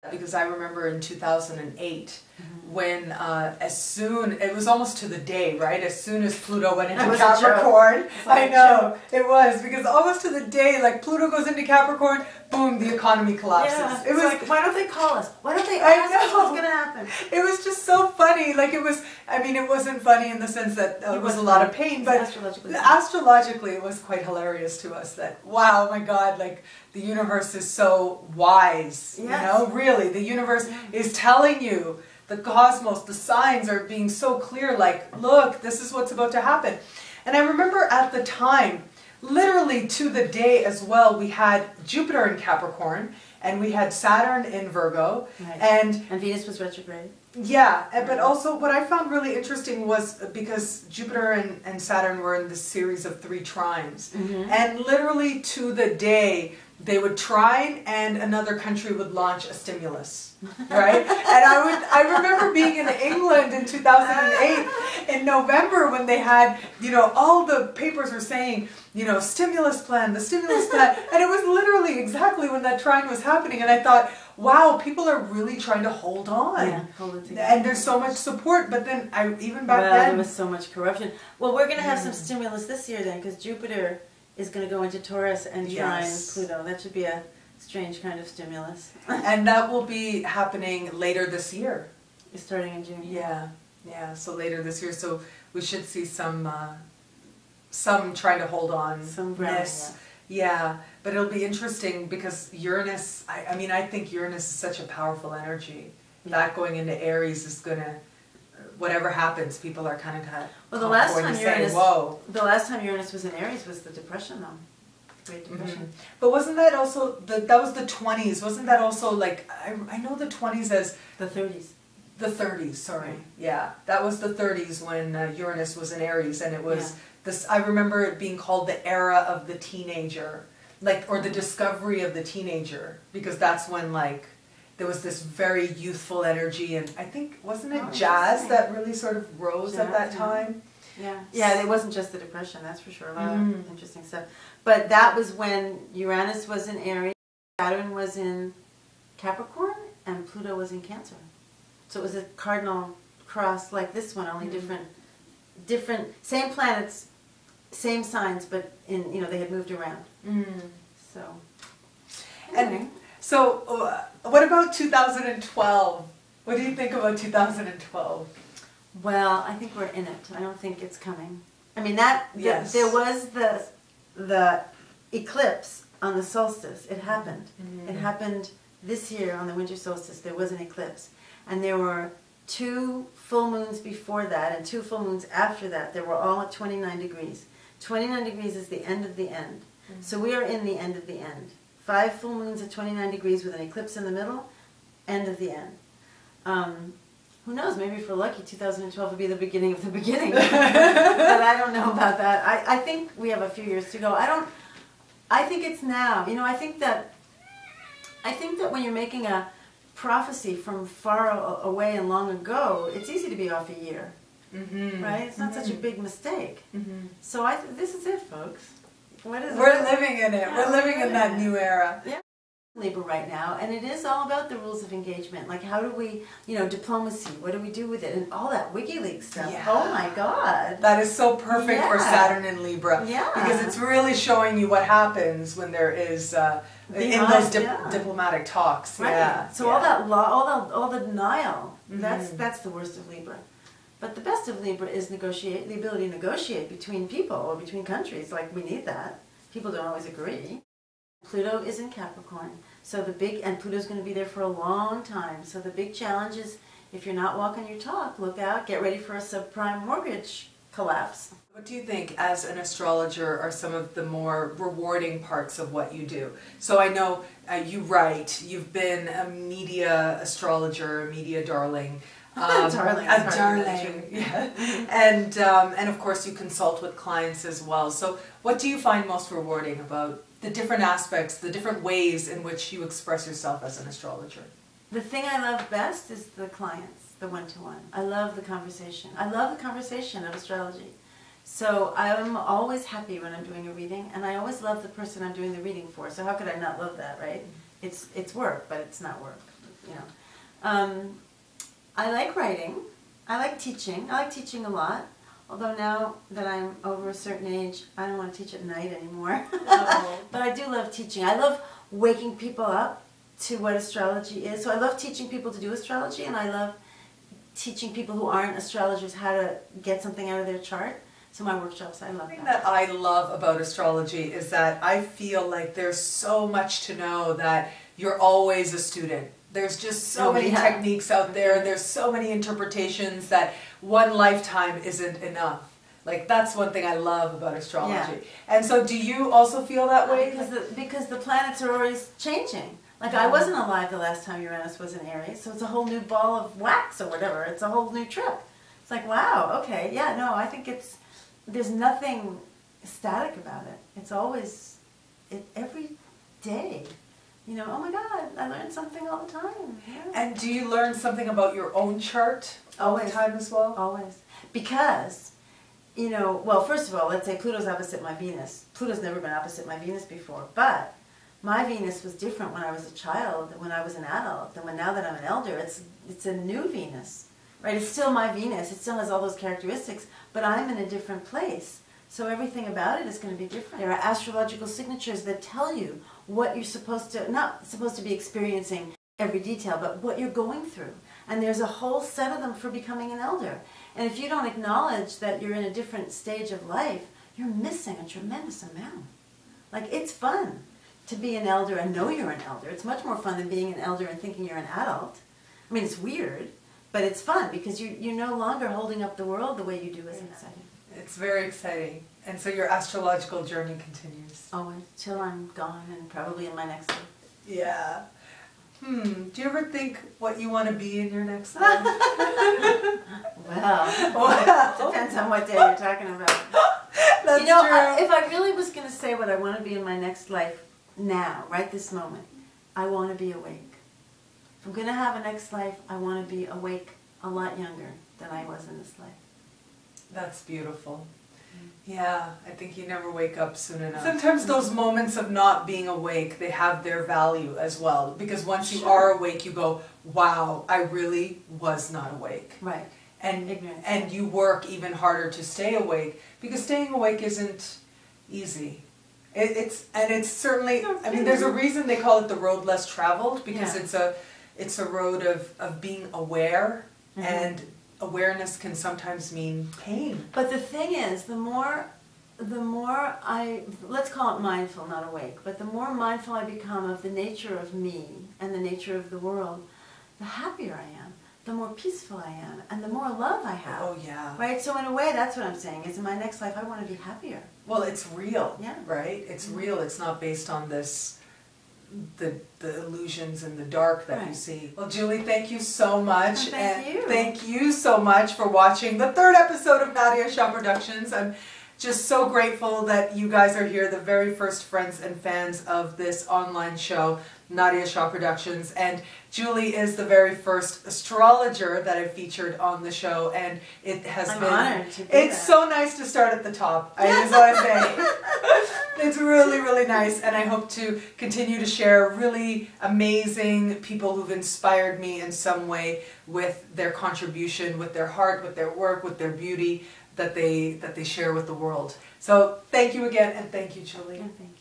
Because I remember in 2008 when it was almost to the day, right? As soon as Pluto went into Capricorn, I know, it was, because almost to the day, like Pluto goes into Capricorn, boom, the economy collapses. Yeah, it was like, why don't they call us? Why don't they ask us what's going to happen? It was just so funny. Like it was, I mean, it wasn't funny in the sense that it was a lot of pain, but astrologically it was quite hilarious to us that, wow, my God, like the universe is so wise, you know, really, the universe is telling you, the cosmos, the signs are being so clear, like, look, this is what's about to happen. And I remember at the time, literally to the day as well, we had Jupiter in Capricorn, and we had Saturn in Virgo, and Venus was retrograde. Yeah, but also what I found really interesting was because Jupiter and Saturn were in this series of 3 trines, and literally to the day, they would trine and another country would launch a stimulus, right? And I remember being in England in 2008 in November when they had, you know, all the papers were saying, you know, stimulus plan, the stimulus plan, and it was literally exactly when that trine was happening, and I thought, wow, people are really trying to hold on. Yeah, hold it together. And there's so much support, but then even back then there was so much corruption. Well, we're going to have some stimulus this year then, because Jupiter is going to go into Taurus and trine Pluto. That should be a strange kind of stimulus. And that will be happening later this year. It's starting in June. Yeah, so later this year. So we should see some trying to hold on. Some ground, yeah, but it'll be interesting because Uranus, I mean, I think Uranus is such a powerful energy. That going into Aries is going to, whatever happens, people are kind of well, the last time Uranus was in Aries was the Depression, though. Great Depression. But wasn't that also, that was the 20s, wasn't that also like, I know the 20s as... The 30s. The 30s, sorry. Yeah, that was the 30s when Uranus was in Aries, and it was this, I remember it being called the era of the teenager, like, or the discovery of the teenager, because that's when, like, there was this very youthful energy, and I think, wasn't it jazz that really sort of rose at that time? Yeah, it wasn't just the Depression, that's for sure. A lot of interesting stuff. But that was when Uranus was in Aries, Saturn was in Capricorn, and Pluto was in Cancer. So it was a cardinal cross like this one, only different, same planets, same signs, but in, you know, they had moved around. So, anyway. So, what about 2012? What do you think about 2012? Well, I think we're in it. I don't think it's coming. I mean, there was the eclipse on the solstice. It happened. It happened this year on the winter solstice. There was an eclipse. And there were 2 full moons before that and 2 full moons after that. They were all at 29 degrees. 29 degrees is the end of the end. So we are in the end of the end. 5 full moons at 29 degrees with an eclipse in the middle, end of the end. Who knows, maybe if we're lucky, 2012 will be the beginning of the beginning. But I don't know about that. I think we have a few years to go. I think it's now. You know, I think that when you're making a prophecy from far away and long ago, it's easy to be off a year. Right? It's not such a big mistake. So this is it, folks. What is We're living in it. We're living in that new era. Yeah. Libra right now, and it is all about the rules of engagement. Like, how do we, you know, diplomacy, what do we do with it, and all that WikiLeaks stuff. Oh my God. That is so perfect for Saturn and Libra. Because it's really showing you what happens when there is, in those diplomatic talks. Right. So all that law, all the denial, that's the worst of Libra. But the best of Libra is the ability to negotiate between people or between countries. Like, we need that. People don't always agree. Pluto is in Capricorn, so and Pluto's going to be there for a long time. So the big challenge is, if you're not walking your talk, look out, get ready for a subprime mortgage collapse. What do you think, as an astrologer, are some of the more rewarding parts of what you do? So I know you write, you've been a media astrologer, a media darling. Darling. Yeah. And of course you consult with clients as well. So what do you find most rewarding about the different aspects, the different ways in which you express yourself as an astrologer? The thing I love best is the clients, the one-to-one. I love the conversation. I love the conversation of astrology. So I'm always happy when I'm doing a reading, and I always love the person I'm doing the reading for. So how could I not love that, right? It's work, but it's not work. you know. I like writing. I like teaching. I like teaching a lot. Although now that I'm over a certain age, I don't want to teach at night anymore. Oh. But I do love teaching. I love waking people up to what astrology is. So I love teaching people to do astrology, and I love teaching people who aren't astrologers how to get something out of their chart. So my workshops, I love The thing that. that I love about astrology is that I feel like there's so much to know that you're always a student. There's just so many techniques out there. There's so many interpretations that one lifetime isn't enough. Like, that's one thing I love about astrology. Yeah. And so do you also feel that way? Because the planets are always changing. Like, I wasn't alive the last time Uranus was in Aries, so it's a whole new ball of wax or whatever. It's a whole new trip. It's like, wow, okay, yeah, no, I think there's nothing static about it. It's always, every day. You know, oh my God, I learned something all the time. Yeah. And do you learn something about your own chart all the time as well? Always. Because, you know, well, first of all, let's say Pluto's opposite my Venus. Pluto's never been opposite my Venus before, but my Venus was different when I was a child, when I was an adult, than now that I'm an elder. It's a new Venus, right? It's still my Venus. It still has all those characteristics, but I'm in a different place. So everything about it is going to be different. There are astrological signatures that tell you what you're not supposed to be experiencing every detail, but what you're going through. And there's a whole set of them for becoming an elder. And if you don't acknowledge that you're in a different stage of life, you're missing a tremendous amount. Like, it's fun to be an elder and know you're an elder. It's much more fun than being an elder and thinking you're an adult. I mean, it's weird, but it's fun because you're no longer holding up the world the way you do as an outsider. It's very exciting. And so your astrological journey continues. Always, till I'm gone and probably in my next life. Yeah. Do you ever think what you want to be in your next life? Well, depends on what day you're talking about. That's you know, true. if I really was going to say what I want to be in my next life now, right this moment, I want to be awake. If I'm going to have a next life, I want to be awake a lot younger than I was in this life. That's beautiful. Yeah, I think you never wake up soon enough. Sometimes those moments of not being awake, they have their value as well. Because once you are awake, you go, wow, I really was not awake. Right. And you work even harder to stay awake, because staying awake isn't easy. It's certainly, I mean, there's a reason they call it the road less traveled, because it's a road of being aware, and awareness can sometimes mean pain. But the thing is, the more let's call it mindful, not awake, but the more mindful I become of the nature of me and the nature of the world, the happier I am, the more peaceful I am, and the more love I have. Oh, yeah. Right? So in a way, that's what I'm saying, is in my next life, I want to be happier. Well, it's real, Yeah. right? It's real. It's not based on the illusions and the dark that you see. Well, Julie, thank you so much. Thank you so much for watching the 3rd episode of Nadiya Shah Productions. I'm just so grateful that you guys are here, the very first friends and fans of this online show, Nadiya Shah Productions. And Julie is the very first astrologer that I've featured on the show, and it has been honored to be it's so nice to start at the top, I just want to say. It's really, really nice, and I hope to continue to share really amazing people who've inspired me in some way with their contribution, with their heart, with their work, with their beauty that they share with the world. So thank you again, and thank you, Julie. And thank you.